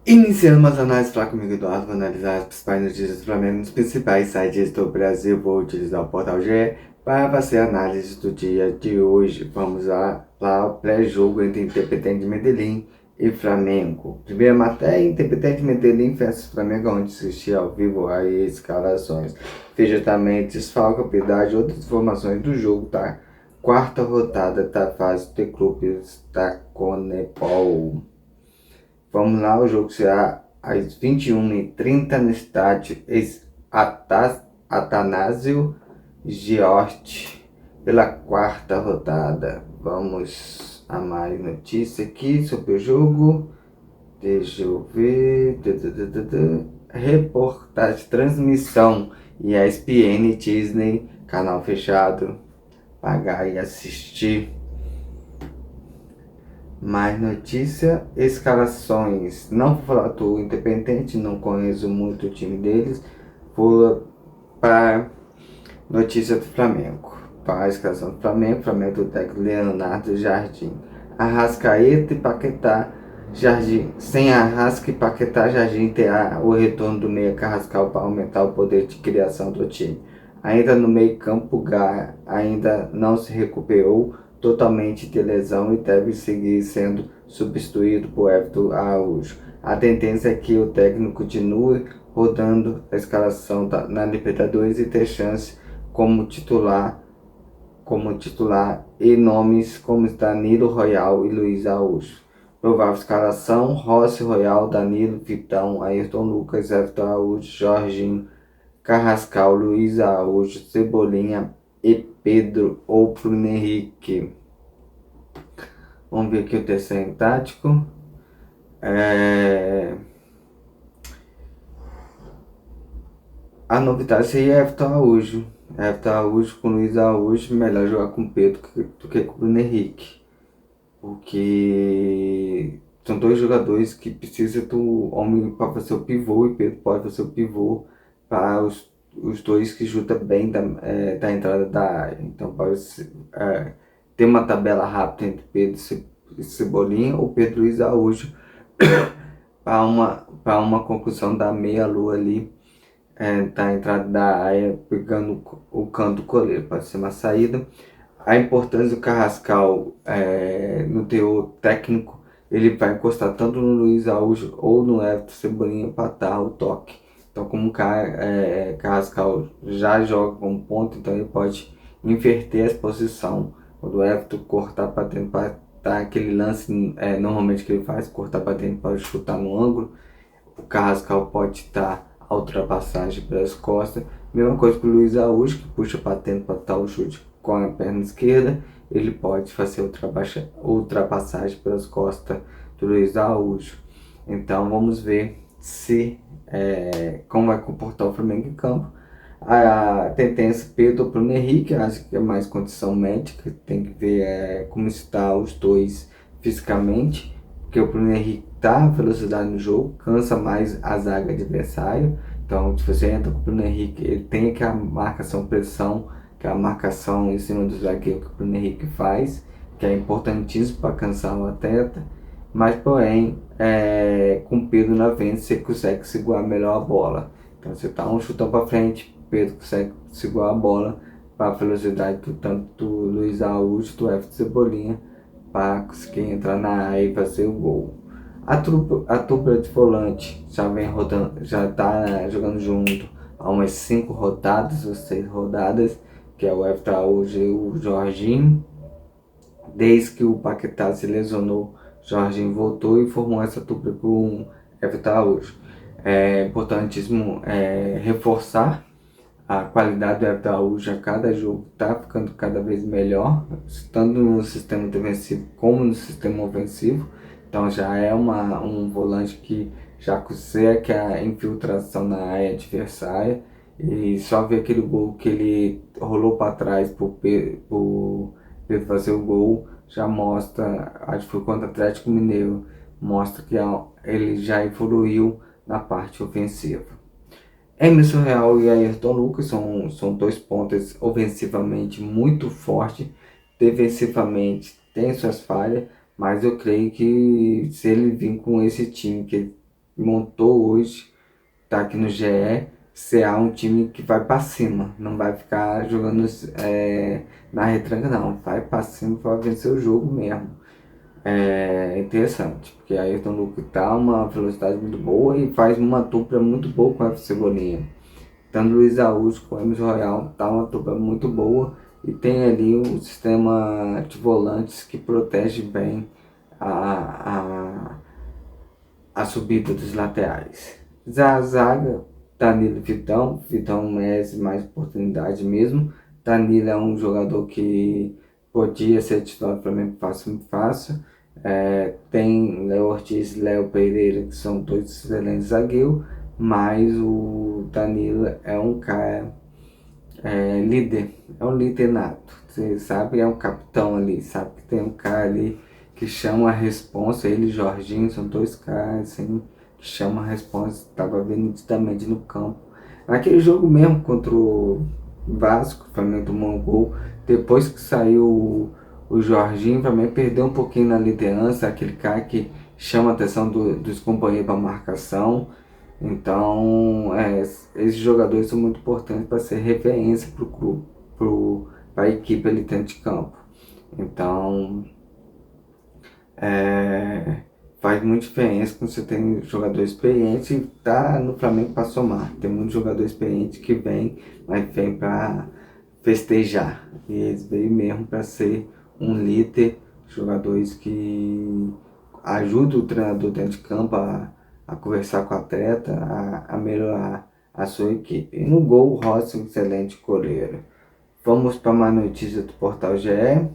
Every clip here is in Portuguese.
Iniciando as análises, falar comigo, Eduardo, vou analisar as principais notícias do Flamengo nos principais sites do Brasil. Vou utilizar o portal GE para fazer a análise do dia de hoje. Vamos lá o pré-jogo entre Independente de Medellín e Flamengo. Primeira matéria, Independente de Medellín versus Flamengo, onde assistir ao vivo as escalações. Veja também desfalque, piedade e outras informações do jogo, tá? Quarta rodada da fase de clubes da Conebol. Vamos lá, o jogo será às 21h30 no estádio Atanásio Giorgi, pela quarta rodada. Vamos a mais notícia aqui sobre o jogo. Deixa eu ver. Reportagem, transmissão ESPN, Disney, canal fechado. Pagar e assistir. Mais notícia, escalações. Não vou falar do Independente, não conheço muito o time deles. Vou para notícia do Flamengo. Para a escalação do Flamengo do técnico Leonardo Jardim. Arrascaeta e Paquetá, Jardim. Sem Arrasca e Paquetá, Jardim terá o retorno do meia Carrascal para aumentar o poder de criação do time. Ainda no meio campo, Gá ainda não se recuperou totalmente de lesão e deve seguir sendo substituído por Everton Araújo. A tendência é que o técnico continue rodando a escalação na Libertadores e ter chance como titular e nomes como Danilo Royal e Luiz Araújo. Provável escalação: Rossi, Royal, Danilo, Vitão, Ayrton Lucas, Everton Araújo, Jorginho, Carrascal, Luiz Araújo, Cebolinha e Pedro ou Bruno Henrique. Vamos ver aqui o terceiro tático. A novidade seria Everton Araújo. Everton Araújo com Luiz Araújo, melhor jogar com Pedro do que com o Bruno Henrique. Porque são dois jogadores que precisam do homem para fazer o pivô e Pedro pode fazer o pivô para os dois que juntam bem da entrada da área. Então pode ter uma tabela rápida entre Pedro e Cebolinha ou Pedro e Luiz Araújo para uma conclusão da meia-lua ali, da entrada da área, pegando o canto do goleiro. Pode ser uma saída. A importância do Carrascal no teor técnico, ele vai encostar tanto no Luiz Araújo ou no Everton Cebolinha para dar o toque. Então, como o Carrascal já joga como ponto, então ele pode inverter a posição. Quando o Everton cortar para dentro para dar aquele lance, normalmente que ele faz, cortar para dentro para chutar no ângulo, o Carrascal pode dar a ultrapassagem pelas costas. Mesma coisa para o Luiz Araújo, que puxa para dentro para dar o chute com a perna esquerda, ele pode fazer ultrapassagem pelas costas do Luiz Araújo. Então vamos ver como vai comportar o Flamengo em campo. A tendência Pedro Bruno Henrique, acho que é mais condição médica, tem que ver como está os dois fisicamente, porque o Bruno Henrique dá velocidade no jogo, cansa mais a zaga adversária. Então, se você entra com o Bruno Henrique, ele tem aquela marcação-pressão, que é a marcação em cima do zagueiro que o Bruno Henrique faz, que é importantíssimo para cansar o atleta. Mas, porém, com o Pedro na frente, você consegue segurar melhor a bola. Então, você dá um chutão para frente, Pedro consegue segurar a bola para a velocidade tanto do Luiz Araújo, do Everton Cebolinha, para conseguir entrar na área e fazer o gol. A dupla de volante já vem rodando, já está jogando junto há umas 5 rodadas ou 6 rodadas, que é o Everton Araújo e o Jorginho. Desde que o Paquetá se lesionou, Jorginho voltou e formou essa dupla com o Everton Araújo. É importantíssimo reforçar a qualidade do Everton Araújo a cada jogo, está ficando cada vez melhor, tanto no sistema defensivo como no sistema ofensivo. Então já é um volante que já consegue a infiltração na área adversária, e só ver aquele gol que ele rolou para trás por Pedro fazer o gol já mostra, acho que foi contra o Atlético Mineiro, mostra que ele já evoluiu na parte ofensiva. Emerson Real e Ayrton Lucas são dois pontas ofensivamente muito fortes, defensivamente tem suas falhas, mas eu creio que se ele vir com esse time que montou hoje, tá aqui no GE, será um time que vai para cima, não vai ficar jogando na retranca não, vai para cima para vencer o jogo mesmo. É interessante, porque Ayrton Lucas tá uma velocidade muito boa e faz uma dupla muito boa com a Cebolinha. Tanto Luiz Araújo com o Emerson Royal tá uma dupla muito boa e tem ali um sistema de volantes que protege bem a, a subida dos laterais. Já a zaga, Danilo e Vitão. Vitão merece mais oportunidade mesmo. Danilo é um jogador que podia ser titular do Flamengo fácil, muito fácil. Tem Léo Ortiz e Léo Pereira, que são dois excelentes zagueiros, mas o Danilo é um cara líder, é um líder nato. Você sabe, é um capitão ali, sabe que tem um cara ali que chama a responsa. Ele e Jorginho são dois caras assim, que chamam a responsa. Tava vendo nitidamente no campo. Naquele jogo mesmo contra o Vasco, o Flamengo tomou um gol. Depois que saiu o Jorginho, o Flamengo perdeu um pouquinho na liderança. Aquele cara que chama a atenção dos companheiros para marcação. Então, esses jogadores são muito importantes para ser referência para o clube, para a equipe ali dentro de campo. Então, faz muita diferença quando você tem jogador experiente e tá no Flamengo para somar. Tem muito jogador experiente que vem, mas vem para festejar. E eles veio mesmo para ser um líder, jogadores que ajudam o treinador dentro de campo a conversar com o atleta, a melhorar a sua equipe. E no gol, o Rossi, um excelente goleiro. Vamos para uma notícia do Portal GE.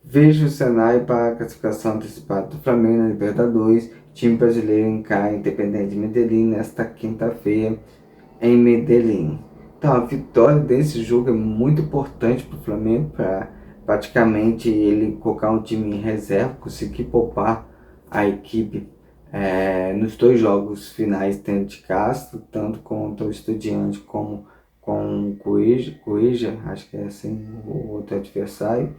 Veja o cenário para a classificação antecipada do Flamengo na Libertadores. Time brasileiro encara Independente Medellín nesta quinta-feira em Medellín. Então a vitória desse jogo é muito importante para o Flamengo, para praticamente ele colocar um time em reserva, conseguir poupar a equipe nos dois jogos finais dentro de casa, tanto contra o Estudiante como com o Cueja, acho que é assim o outro adversário.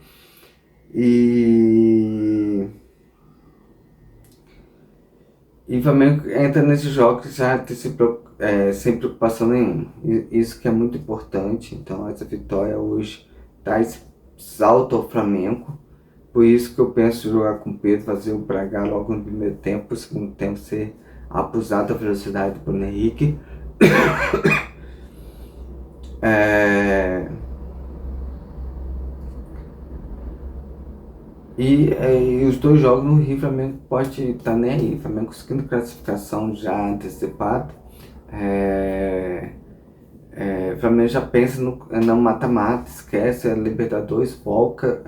E o Flamengo entra nesses jogos já sem preocupação nenhuma. Isso que é muito importante. Então essa vitória hoje traz salto ao Flamengo. Por isso que eu penso em jogar com o Pedro, fazer o Braga logo no primeiro tempo, no segundo tempo ser abusado da velocidade do Bruno Henrique. E os dois jogos no Rio, o Flamengo pode estar nem aí. O Flamengo conseguindo classificação já antecipada. O Flamengo já pensa no mata-mata, esquece a Libertadores, foca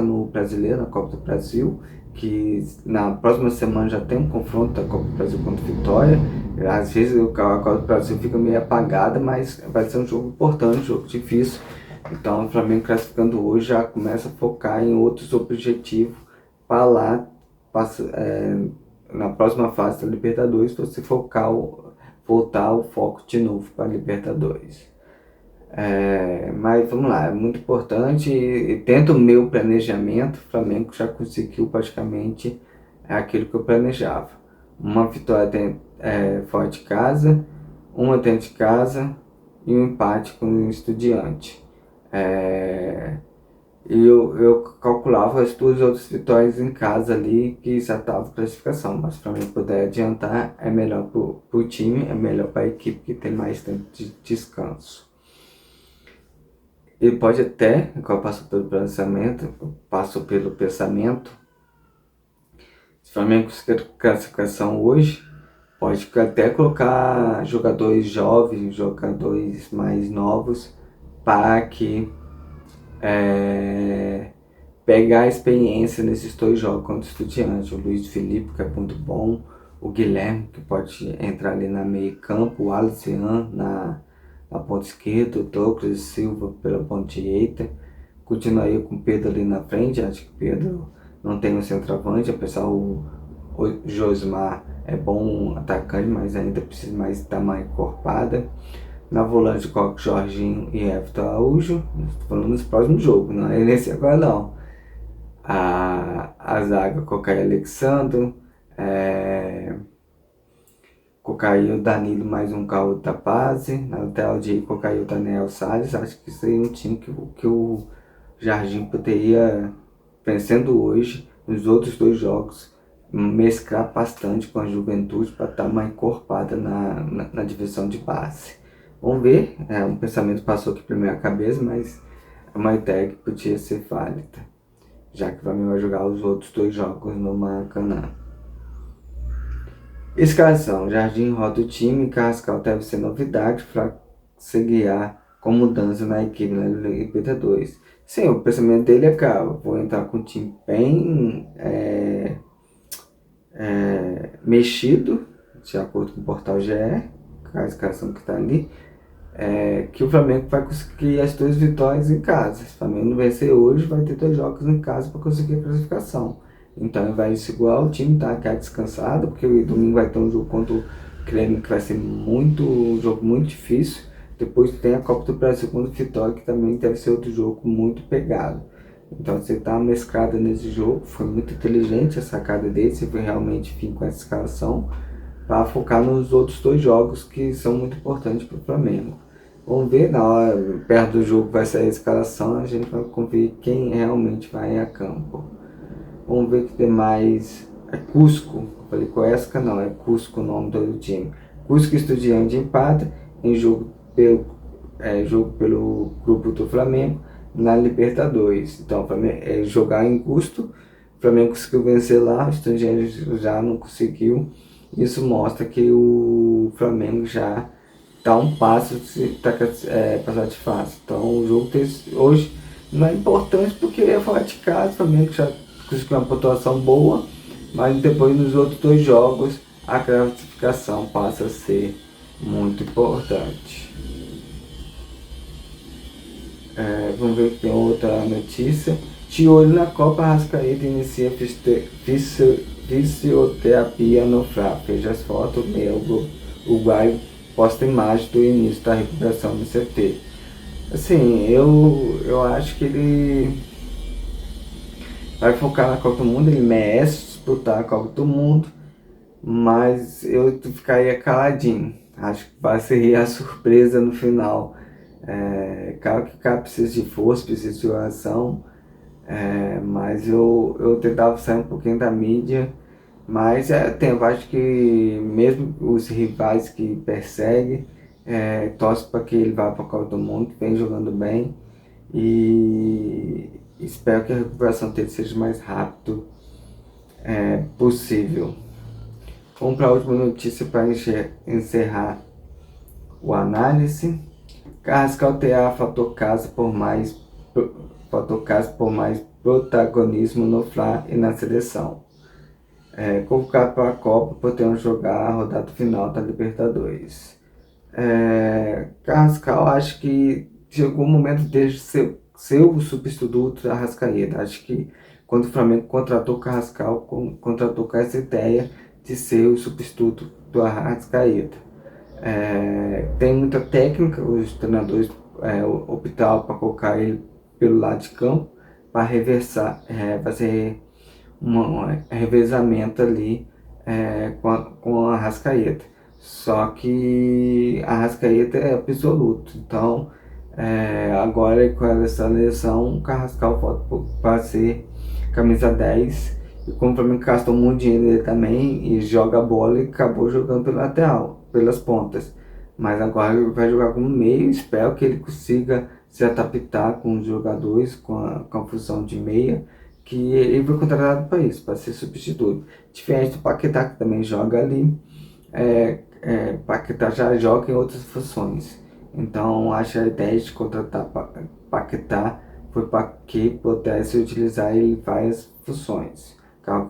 no Brasileiro, na Copa do Brasil, que na próxima semana já tem um confronto da Copa do Brasil contra o Vitória. Às vezes a Copa do Brasil fica meio apagada, mas vai ser um jogo importante, um jogo difícil. Então o Flamengo classificando hoje já começa a focar em outros objetivos para lá, na próxima fase da Libertadores, você voltar o foco de novo para a Libertadores. Mas vamos lá, é muito importante e dentro do meu planejamento, o Flamengo já conseguiu praticamente aquilo que eu planejava. Uma vitória fora de casa, uma dentro de casa e um empate com o Estudiante. E eu calculava as duas outras vitórias em casa ali que já estavam classificação, mas para mim poder adiantar é melhor para o time, é melhor para a equipe que tem mais tempo de descanso. Ele pode até, igual passou pelo pensamento, se o Flamengo conseguir classificação hoje, pode até colocar jogadores jovens, jogadores mais novos, para que pegar a experiência nesses dois jogos contra o Estudiante. O Luiz Felipe, que é muito bom, o Guilherme, que pode entrar ali na meio campo, o Alisson na ponta esquerda, o Douglas Silva pela ponta direita. Continuaria com o Pedro ali na frente, acho que o Pedro não tem um centroavante, apesar o Josmar é bom atacante, mas ainda precisa mais estar mais encorpada. Na volante coloca Jorginho e Everton Araújo. Estou falando nos próximos jogos, não é nesse agora não. A zaga colocaria Alexandre, colocar aí o Danilo mais um Caio da base. Na lateral direita colocar aí o Daniel Salles. Acho que seria um time que o Jardim poderia, vencendo hoje, nos outros dois jogos, mesclar bastante com a Juventude para estar mais encorpada na divisão de base. Vamos ver, um pensamento passou aqui pela minha cabeça, mas é uma ideia que podia ser válida, já que o Flamengo vai jogar os outros dois jogos no Maracanã. Escalação: Jardim roda o time, Carrascal deve ser novidade para seguir com mudança na equipe na Libertadores. Sim, o pensamento dele é, cara, vou entrar com um time bem mexido, de acordo com o portal GE, a escalação que está ali, que o Flamengo vai conseguir as duas vitórias em casa. Se o Flamengo não vencer hoje, vai ter dois jogos em casa para conseguir a classificação. Então ele vai segurar o time, tá? Quer descansado, porque o domingo vai ter um jogo contra o Grêmio que vai ser um jogo muito difícil. Depois tem a Copa do Brasil contra o Vitória, que também deve ser outro jogo muito pegado. Então você tá mesclado nesse jogo, foi muito inteligente a sacada dele, você foi realmente fim com essa escalação, para focar nos outros dois jogos que são muito importantes para o Flamengo. Vamos ver, na hora, perto do jogo vai sair a escalação, a gente vai conferir quem realmente vai a campo. Vamos ver o que tem mais. É Cusco. Eu falei Coesca, não, é Cusco o nome do time. Cusco e Estudiantes empata em jogo pelo grupo do Flamengo na Libertadores. Então, jogar em Cusco, o Flamengo conseguiu vencer lá, o Estudiantes já não conseguiu. Isso mostra que o Flamengo já está um passo de passar de fase. Então, o jogo hoje não é importante porque é fora de casa, o Flamengo já conseguiu uma pontuação boa, mas depois nos outros dois jogos a classificação passa a ser muito importante. Vamos ver que tem outra notícia. De olho na Copa, Arrascaeta inicia fisioterapia no Fla. Veja as fotos, o Uruguai posta imagem do início da recuperação do CT. Assim, eu acho que ele vai focar na Copa do Mundo, ele merece disputar a Copa do Mundo, mas eu ficaria caladinho. Acho que vai ser a surpresa no final. Claro que o cara precisa de força, precisa de oração, mas eu tentava sair um pouquinho da mídia, mas eu acho que mesmo os rivais que perseguem, torce para que ele vá para a Copa do Mundo, vem jogando bem, e espero que a recuperação dele seja o mais rápido possível. Vamos para a última notícia para encerrar o análise. Carrascal terá fator casa por mais protagonismo no Fla e na seleção. Convocado para a Copa, podemos jogar a rodada final da Libertadores. Carrascal, acho que chegou o momento de ser o substituto da Arrascaeta. Acho que quando o Flamengo contratou o Carrascal, contratou com essa ideia de ser o substituto do Arrascaeta. Tem muita técnica, os treinadores optaram para colocar ele pelo lado de campo para fazer um revezamento ali com a Arrascaeta. Só que a Arrascaeta é absoluto, então agora com essa lesão o Carrascal volta para ser camisa 10, e como o Flamengo gastou muito dinheiro nele também e joga a bola, e acabou jogando pelo lateral, pelas pontas, mas agora ele vai jogar como meio. Espero que ele consiga se adaptar com os jogadores, com a função de meia, que ele foi contratado para isso, para ser substituto, diferente do Paquetá, que também joga ali. Paquetá já joga em outras funções, então acho que a ideia de contratar Paquetá foi para que pudesse utilizar ele em várias funções.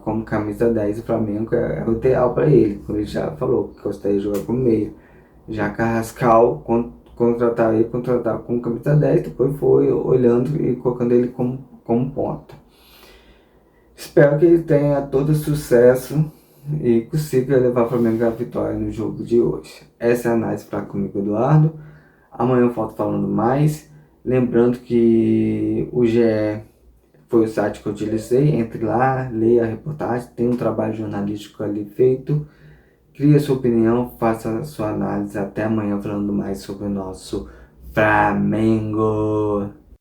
Como camisa 10, o Flamengo é o ideal para ele, como ele já falou, que gostaria de jogar como meio. Já Carrascal, contratar como camisa 10, depois foi olhando e colocando ele como ponta. Espero que ele tenha todo sucesso e consiga levar o Flamengo à vitória no jogo de hoje. Essa é a análise para comigo, Eduardo. Amanhã eu volto falando mais. Lembrando que o GE foi o site que eu utilizei. Entre lá, leia a reportagem, tem um trabalho jornalístico ali feito. Crie a sua opinião, faça a sua análise. Até amanhã falando mais sobre o nosso Flamengo.